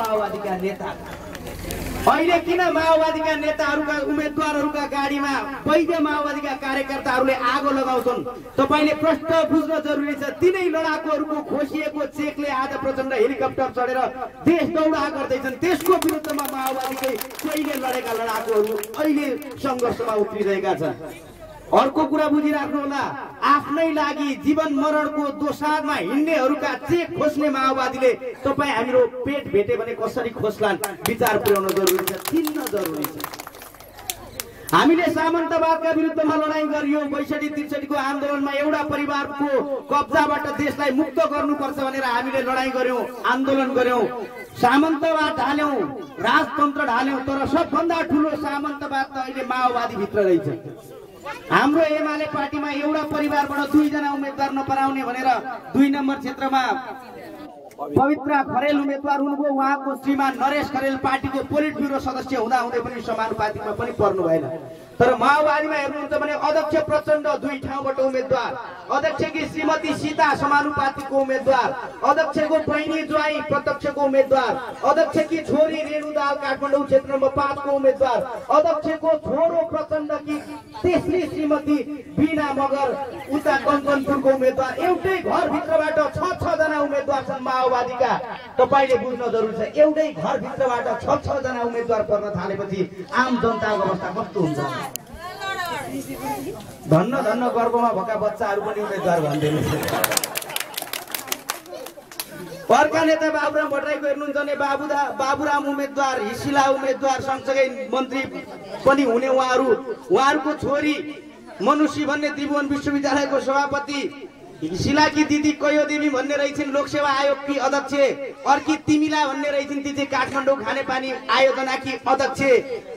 माओवादीका नेता। अहिले किन माओवादीका नेताहरूका उम्मेदवारहरूका गाडीमा वैध माओवादीका कार्यकर्ताहरूले आगो लगाउँछन्? तपाईले प्रश्न बुझ्न जरुरी छ। तिनै लडाकुहरूको खोसिएको चेकले आज प्रचण्ड हेलिकप्टर चढेर देश दौडा गर्दैछन्। त्यसको विरुद्धमा माओवादीकै पहिले लडेका लडाकुहरू अहिले संघर्षमा उत्रिरहेका छन्। अर्को कुरा बुझिराख्नु होला, आफ्नै लागि जीवन मरणको दोसारमा हिँड्नेहरूका चेक खोज्ने माओवादीले तपाईँ हाम्रो पेट भेटे भने कसरी खोज्लान् विचार पुर्याउन जरुरी छ, चिन्न जरुरी छ। हामीले सामन्तवादका विरुद्धमा लडाईँ गरियो। ६२-६३ को आन्दोलनमा एउटा परिवारको कब्जाबाट देशलाई मुक्त गर्नुपर्छ भनेर हामीले लडाईँ गर्यौं, आन्दोलन गर्यौं, सामन्तवाद ढाल्यौं, राजतन्त्र ढाल्यौं। तर सबभन्दा ठूलो सामन्तवाद त अहिले माओवादी भित्र रहेछ। हाम्रो एमाले पार्टीमा एउटा परिवारबाट 2 जना उम्मेदवार नपराउने भनेर 2 नम्बर क्षेत्रमा पवित्र खरेल उम्मेदवार हुनुभयो। उहाँको श्रीमान नरेश खरेल पार्टीको पोलिट ब्युरो सदस्य हुँदाहुँदै पनि समानुपातिकमा पनि पर्नु भएन। तर माओवादीमा हेर्नुहुन्छ भने अध्यक्ष प्रचण्ड 2 ठाउँबाट उम्मेदवार, अध्यक्षकी श्रीमती सीता समानुपातिकको उम्मेदवार, अध्यक्षको बहिनी ज्वाइँ प्रत्यक्षको उम्मेदवार, अध्यक्षकी छोरी रेणु दाहाल काठमाडौँ क्षेत्र नम्बर 5 को उम्मेदवार, अध्यक्षको छोरो प्रचण्डकी तेस्री श्रीमती बीना मगर उता कञ्चनपुरको उम्मेदवार। एउटै घरभित्रबाट 6 जना उम्मेदवार छन् माओवादीका। तपाईले बुझ्न जरुरी छ, एउटै घरभित्रबाट 6 जना उम्मेदवार पर्न थालेपछि आम जनताको अवस्था कस्तो हुन्छ? धन्न धन्न गर्भमा भएका बच्चाहरू पनि उम्मेदवार भन्दैन। अर्का नेता बाबुराम भट्टराईको हेर्नुहुन्छ भने बाबुराम उम्मेदवार, हिसिला उम्मेदवार, सँगसँगै मन्त्री पनि हुने उहाँहरूको छोरी मनुषी भन्ने त्रिभुवन विश्वविद्यालयको सभापति, हिसिलाकी दिदी कयो देवी भन्ने रहेछन् लोकसेवा आयोगकी अध्यक्ष, अर्की तिमिला भन्ने रहेछन् ती चाहिँ काठमाडौँ खानेपानी आयोजनाकी अध्यक्ष।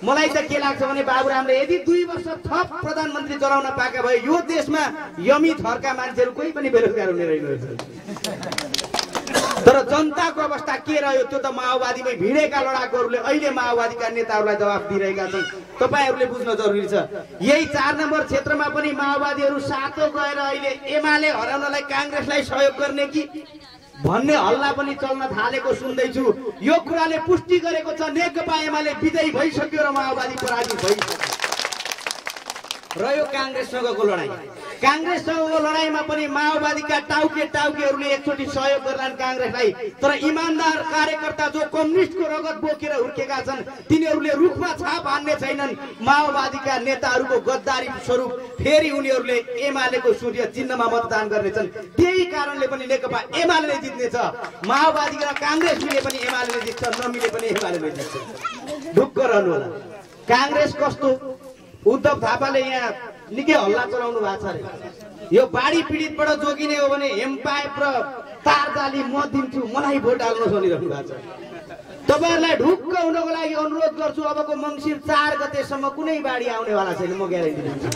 मलाई त के लाग्छ भने बाबुरामले यदि 2 वर्ष थप प्रधानमन्त्री चलाउन पाएका भए यो देशमा यमी थरका मान्छेहरू कोही पनि बेरोजगार हुने रहेनछ। तर जनताको अवस्था के रह्यो त्यो त माओवादीमै भिडेका लडाकुहरूले अहिले माओवादीका नेताहरूलाई जवाफ दिइरहेका छन्। तपाईहरुले बुझ्न जरुरी छ। यही 4 नम्बर क्षेत्रमा पनि माओवादीहरू सातो गएर अहिले एमाले हराउनलाई कांग्रेसलाई सहयोग गर्ने कि भन्ने हल्ला पनि चल्न थालेको सुन्दैछु। यो कुराले पुष्टि गरेको छ नेकपा एमाले विजयी भइसक्यो र माओवादी पराजित भइसक्यो। रह्यो कांग्रेससँगको लडाई। कांग्रेससँगको लडाईमा पनि माओवादीका टाउकेहरूले एकचोटि सहयोग गर्लान् कांग्रेसलाई। तर इमानदार कार्यकर्ता जो कम्युनिस्टको रगत बोकेर हुर्केका छन् तिनीहरूले रुखमा छाप हान्ने छैनन्। माओवादीका नेताहरूको गद्दारी स्वरूप फेरि उनीहरूले एमालेको सूर्य चिन्हमा मतदान गर्नेछन्। त्यही कारणले पनि नेकपा एमाले जित्नेछ। माओवादी र कांग्रेस मिले पनि एमाले जित्छ, नमिले पनि एमाले जित्छ। ढुक्क रहनु होला। कांग्रेस कस्तो उद्धव थापाले यहाँ निकै हल्ला चलाउनु भएको छ रे। यो बाढी पीडितबाट जोगिने हो भने हेमपाइप र तारजाली म दिन्छु, मलाई भोट हाल्नु भनिरहनु भएको छ। तपाईहरुलाई ढुक्क हुनको लागि अनुरोध गर्छु, अबको मंसिर 4 गतेसम्म कुनै बाढी आउनेवाला छैन, म ग्यारेन्टी दिन्छु।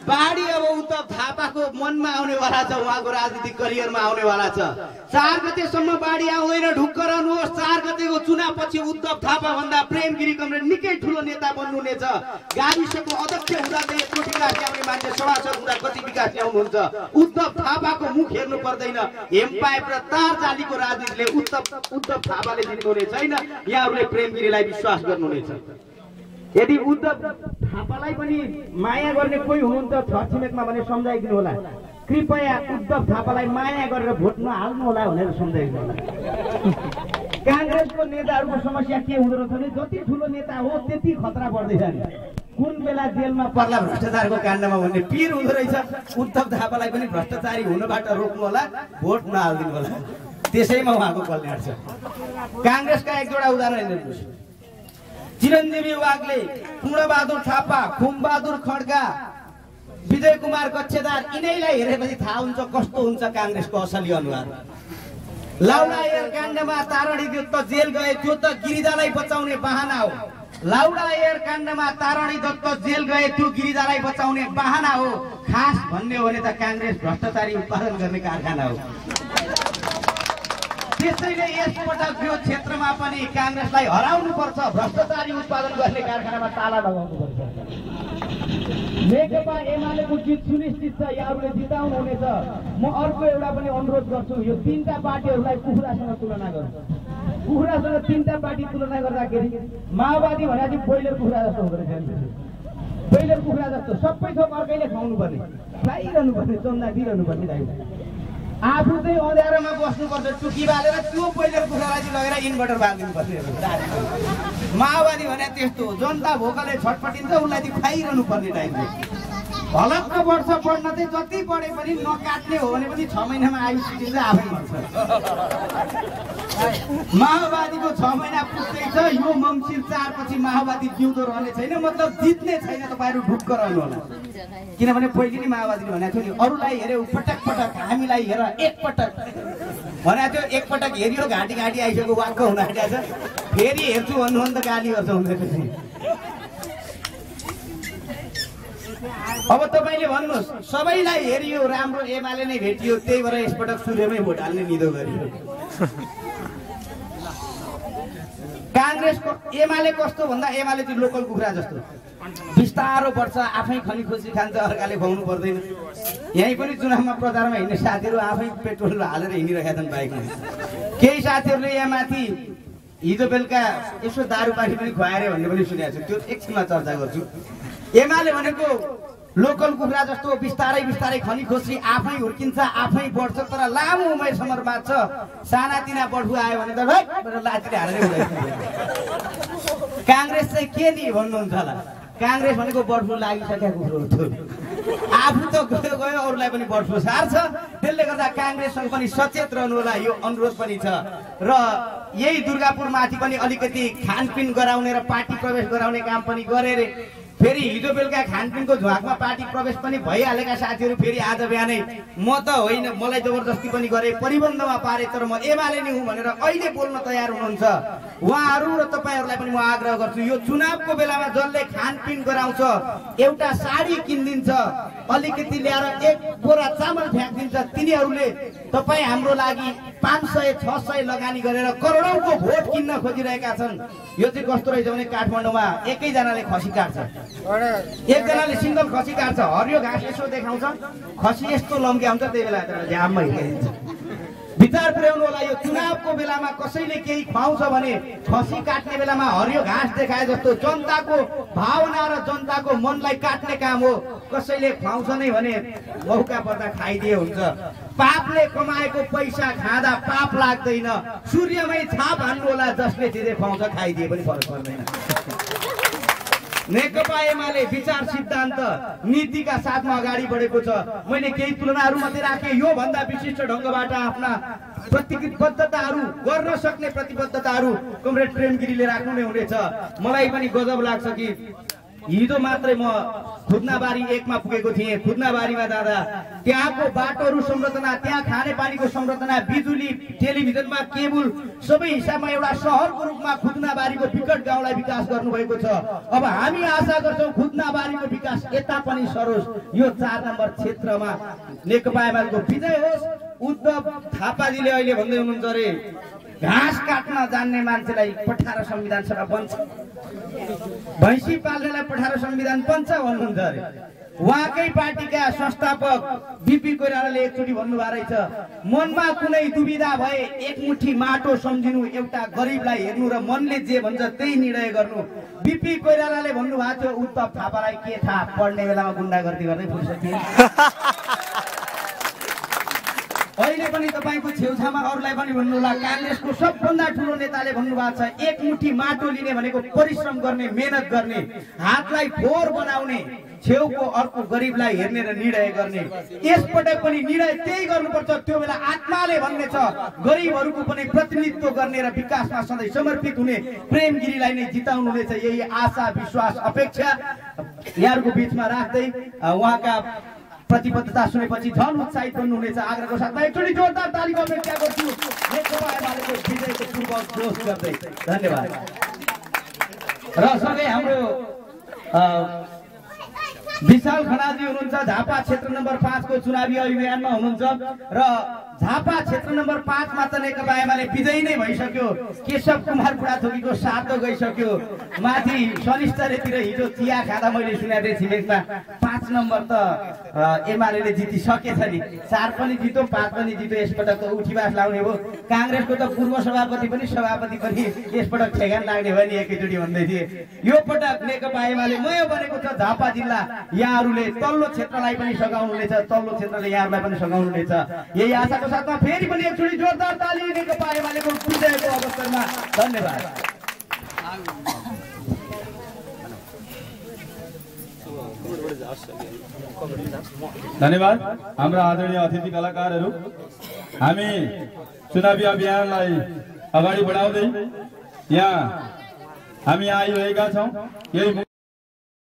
बाढी अब उद्धव थापाको मनमा आउनेवाला छ, उहाँको राजनीतिक करियरमा आउनेवाला छ। 4 गतेसम्म बाढी आउँदैन, ढुक्क रहनुहोस्। 4 गतेको चुनावपछि उद्धव थापा भन्दा प्रेम गिरी कमरेड निकै ठुलो नेता बन्नुहुनेछ। गाविसको अध्यक्ष हुँदा चाहिँ यत्रो विकास ल्याउने मान्छे सभासद हुँदा कति विकास ल्याउनुहुन्छ। उद्धव थापाको मुख हेर्नु पर्दैन। हेमपाइप र तारजालीको राजनीतिले उद्धव थापाले जित्नुहुने छैन। यहाँहरूले प्रेम गिरीलाई विश्वास गर्नुहुनेछ। यदि उद्धव थापालाई पनि माया गर्ने कोही हुनुहुन्छ छरछिमेकमा भने सम्झाइदिनु होला। कृपया उद्धव थापालाई माया गरेर भोट नहाल्नु होला भनेर सम्झाइदिनु होला। कांग्रेसको नेताहरूको समस्या के हुँदो रहेछ भने जति ठुलो नेता हो त्यति खतरा बढ्दै जाने। कुन बेला जेलमा पर्ला भ्रष्टाचारको काण्डमा भन्ने पीर हुँदो रहेछ। उद्धव थापालाई पनि भ्रष्टाचारी हुनबाट रोक्नु होला, भोट नहाल्दिनु होला। त्यसैमा उहाँको कल्याण छ। कांग्रेसका एक दुईवटा उदाहरण हेर्नुहोस्। चिरञ्जीवी वाग्ले, पूर्णबहादुर थापा, खुमबहादुर खड्का, विजय कुमार कच्छेदार, यिनैलाई हेरेपछि थाहा हुन्छ कस्तो हुन्छ कांग्रेसको असली अनुहार। लाउडा एयर काण्डमा तारणी दत्त जेल गए, त्यो त गिरिजालाई बचाउने बहाना हो। लाउडा एयर काण्डमा तारणी दत्त जेल गए, त्यो गिरिजालाई बचाउने बहाना हो। खास भन्ने हो भने त कांग्रेस भ्रष्टाचारी उत्पादन गर्ने कारखाना हो। त्यसैले यसपटक यो क्षेत्रमा पनि कांग्रेसलाई हराउनु पर्छ। भ्रष्टाचारी उत्पादन गर्ने कारखानामा ताला लगाउनु पर्छ। नेकपा एमालेको जित सुनिश्चित छ, यहाँहरूले जिताउनु हुनेछ। म अर्को एउटा पनि अनुरोध गर्छु, यो तीनटा पार्टीहरूलाई कुखुरासँग तुलना गर्नु। कुखुरासँग तीनटा पार्टी तुलना गर्दाखेरि माओवादी भने चाहिँ ब्रोइलर कुखुरा जस्तो हुँदो रहेछ। ब्रोइलर कुखुरा जस्तो सबै थोक अर्कैले खुवाउनु पर्ने, खाइरहनु पर्ने, चन्दा दिइरहनु पर्ने। आफू चाहिँ अँध्यारोमा बस्नुपर्छ, टुकी बालेर त्यो ब्रोइलर कुखुरालाई चाहिँ लगेर इन्भर्टर बालिदिनु पर्ने। माओवादी भने त्यस्तो, जनता भोकले छटपटिन्छ, उसलाई चाहिँ खाइरहनु पर्ने टाइपले। हलक्क वर्ष बढ्न चाहिँ जति बढे पनि नकाट्ने हो भने पनि 6 महिनामा आयु सिद्धिन्छ, आफै मर्छ। माओवादीको 6 महिना पुग्दैछ, यो मङ्सिर 4 पछि माओवादी जिउँदो रहने छैन, मतलब जित्ने छैन। तपाईँहरू ढुक्क रहनु होला, किनभने पहिले नि माओवादीले भनेको थियो नि, अरूलाई हेऱ्यो पटक पटक, हामीलाई हेर एकपटक भनेको थियो। एकपटक हेऱ्यो घाँटी घाँटी आइसक्यो, वाक्क हुन आँटेको छ, फेरि हेर्छु भन्नु भने त गाली गर्छ हुँदैन। अब तपाईँले भन्नुहोस्, सबैलाई हेरियो राम्रो, एमाले नै भेटियो, त्यही भएर यसपटक सूर्यमै भोट हाल्ने निदो गरियो। काङ्ग्रेसको एमाले कस्तो भन्दा एमाले चाहिँ लोकल कुखुरा जस्तो, बिस्तारो बढ्छ, आफै खनी खुसी खान्छ, अर्काले खुवाउनु पर्दैन। यहीँ पनि चुनावमा प्रचारमा हिँड्ने साथीहरू आफै पेट्रोल हालेर हिँडिरहेका छन् बाइकमा। केही साथीहरूले यहाँ माथि हिजो बेलुका यसो दारू पानी पनि खुवाएर भन्ने पनि सुनेको छु, त्यो एकछिनमा चर्चा गर्छु। एमाले भनेको लोकल कुखुरा जस्तो बिस्तारै बिस्तारै खनी खोसी आफै हुर्किन्छ, आफै बढ्छ, तर लामो उमेरसम्म बाँच्छ। सानातिना बढु आयो भने त लाठीले हालेर हुँदैन। काङ्ग्रेस चाहिँ के नि भन्नुहुन्छ होला, काङ्ग्रेस भनेको बर्ड फ्लू लागिसकेको कुरो हो। आफू त गयो गयो, अरूलाई पनि बर्ड फ्लू सार्छ। त्यसले गर्दा काङ्ग्रेससँग पनि सचेत रहनु होला, यो अनुरोध पनि छ। र यही दुर्गापुरमाथि पनि अलिकति खानपिन गराउने र पार्टी प्रवेश गराउने काम पनि गरे रे। फेरि हिजो बेलुका खानपिनको झ्वाकमा पार्टी प्रवेश पनि भइहालेका साथीहरू फेरि आज बिहानै म त होइन, मलाई जबरजस्ती पनि गरे, परिबन्धमा पारे, तर म एमाले नै हुँ भनेर अहिले बोल्न तयार हुनुहुन्छ। उहाँहरू र तपाईँहरूलाई पनि म आग्रह गर्छु, यो चुनावको बेलामा जसले खानपिन गराउँछ, एउटा साडी किनिदिन्छ, अलिकति ल्याएर 1 बोरा चामल फ्याँकिदिन्छ, तिनीहरूले तपाईँ हाम्रो लागि 500-600 लगानी गरेर करोडौँको भोट किन्न खोजिरहेका छन्। यो चाहिँ कस्तो रहेछ भने काठमाडौँमा एकैजनाले खसी काट्छ, एकजनाले सिङ्गल खसी काट्छ, हरियो घाँस यसो देखाउँछ, खसी यस्तो लम्क्याउँछ, त्यही बेला झ्याममा हिँडिदिन्छ। विचार पुर्याउनु होला, यो चुनावको बेलामा कसैले केही खुवाउँछ भने खसी काट्ने बेलामा हरियो घाँस देखाए जस्तो जनताको भावना र जनताको मनलाई काट्ने काम हो। कसैले खुवाउँछ नै भने मौका पर्दा खाइदिए हुन्छ। पापले कमाएको पैसा खाँदा पाप लाग्दैन, सूर्यमै छाप हान्नु होला, जसले जे खुवाउँछ खाइदिए पनि फरक पर्दैन। नेकपा एमाले विचार सिद्धान्त नीतिका साथमा अगाडि बढेको छ। मैले केही तुलनाहरू मात्रै राखेँ, यो भन्दा विशिष्ट ढङ्गबाट आफ्ना प्रतिबद्धताहरू गर्न सक्ने प्रतिबद्धताहरू कमरेड प्रेम गिरीले राख्नु नै हुनेछ। मलाई पनि गजब लाग्छ कि हिजो मात्रै म खुद्नाबारी 1 मा पुगेको थिएँ। खुद्नाबारीमा जाँदा त्यहाँको बाटोहरू संरचना, त्यहाँ खानेपानीको संरचना, बिजुली, टेलिभिजनमा केबुल सबै हिसाबमा एउटा सहरको रूपमा खुद्नाबारीको विकट गाउँलाई विकास गर्नुभएको छ। अब हामी आशा गर्छौँ खुद्नाबारीको विकास यता पनि सरोस्। यो 4 नम्बर क्षेत्रमा नेकपा एमालेको विजय होस्। उद्धव थापाजीले अहिले भन्दै हुनुहुन्छ अरे घाँस काट्न जान्ने मान्छेलाई 18 संविधान सभा बन्छ, भैँसी पाल्नेलाई 18 संविधान बन्छ भन्नुहुन्छ अरे। उहाँकै पार्टीका संस्थापक बीपी कोइरालाले एकचोटि भन्नुभएको रहेछ, मनमा कुनै दुविधा भए 1 मुठी माटो सम्झिनु, एउटा गरिबलाई हेर्नु र मनले जे भन्छ त्यही निर्णय गर्नु। बीपी कोइरालाले भन्नुभएको थियो, उद्धव थापालाई के थाहा, पढ्ने बेलामा गुन्डागर्दी गर्दै फुर्सद थिए। अहिले पनि तपाईको छेउछाउमा अरूलाई पनि भन्नु होला, काङ्ग्रेसको सबभन्दा ठुलो नेताले भन्नुभएको छ, 1 मुठी माटो लिने भनेको परिश्रम गर्ने, मेहनत गर्ने, हातलाई फोहोर बनाउने, छेउको अर्को गरिबलाई हेर्ने र निर्णय गर्ने। यसपटक पनि निर्णय त्यही गर्नुपर्छ। त्यो बेला आत्माले भन्ने छ, गरिबहरूको पनि प्रतिनिधित्व गर्ने र विकासमा सधैँ समर्पित हुने प्रेम गिरीलाई नै जिताउनु हुनेछ। यही आशा, विश्वास, अपेक्षा यहाँहरूको बिचमा राख्दै उहाँका प्रतिबद्धता सुनेपछि झन् उत्साहित बन्नुहुनेछ। आग्रहको साथमा एकचोटि जोरदार तालीको अपेक्षा गर्छु नेकपा एमालेको विजयको पूर्व जोस गर्दै। धन्यवाद। र सँगै हाम्रो विशाल खनालजी हुनुहुन्छ, झापा क्षेत्र नम्बर 5 को चुनावी अभियानमा हुनुहुन्छ र झापा क्षेत्र नम्बर 5 मा त नेकपा एमाले विजयी नै भइसक्यो। केशव कुमार बुढाथोकीको सातो गइसक्यो। माथि शनिश्चरतिर हिजो चिया खाँदा मैले सुनेको थिएँ छिमेकमा 5 नम्बर त एमाले जितिसकेछ नि। 4 पनि जित्यो 5 पनि जित्यो। यसपटक त उठीवास लाउने हो। कांग्रेसको त पूर्व सभापति पनि सभापति पनि यसपटक ठेगान लाग्ने भयो नि एकैचोटि भन्दै थिए। यो पटक नेकपा एमाले मय बनेको छ झापा जिल्ला। यहाँहरूले तल्लो क्षेत्रलाई पनि सघाउनुहुनेछ, तल्लो क्षेत्रले यहाँहरूलाई पनि सघाउनुहुनेछ। यही आशाको साथमा फेरि पनि एकचोटि जोरदार ताली नेकपा एमालेको विजयको अवसरमा। धन्यवाद। धन्यवाद हाम्रा आदरणीय अतिथि कलाकारहरू। हामी चुनावी अभियानलाई अगाडि बढाउँदै यहाँ हामी आइरहेका छौँ। यही